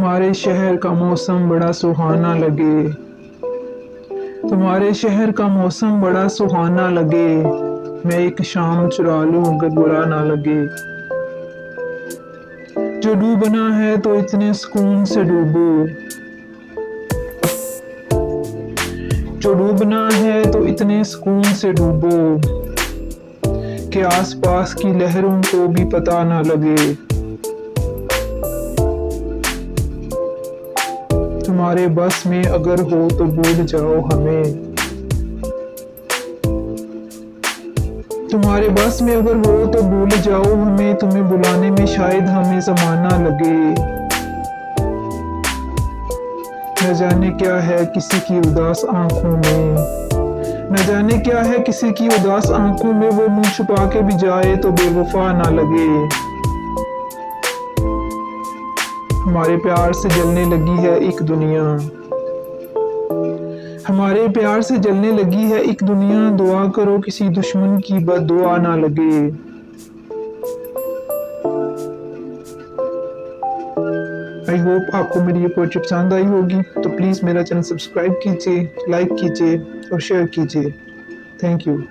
तुम्हारे शहर का मौसम बड़ा सुहाना लगे, तुम्हारे शहर का मौसम बड़ा सुहाना लगे, मैं एक शाम चुरा लूं अगर बुरा ना लगे। जो डूबना है तो इतने सुकून से डूबो, जो डूबना है तो इतने सुकून से डूबो कि आसपास की लहरों को भी पता ना लगे। तुम्हारे बस में अगर हो तो भूल जाओ हमें, तुम्हारे बस में अगर हो तो भूल जाओ हमें, तुम्हें बुलाने में शायद हमें ज़माना लगे। न जाने क्या है किसी की उदास आंखों में, न जाने क्या है किसी की उदास आंखों में, वो मुंह छुपा के भी जाए तो बेवफा ना लगे। हमारे प्यार से जलने लगी है एक दुनिया, हमारे प्यार से जलने लगी है एक दुनिया, दुआ करो किसी दुश्मन की बद्दुआ ना लगे। आई होप आपको मेरी ये पोएट्री पसंद आई होगी, तो प्लीज़ मेरा चैनल सब्सक्राइब कीजिए, लाइक कीजिए और शेयर कीजिए। Thank you.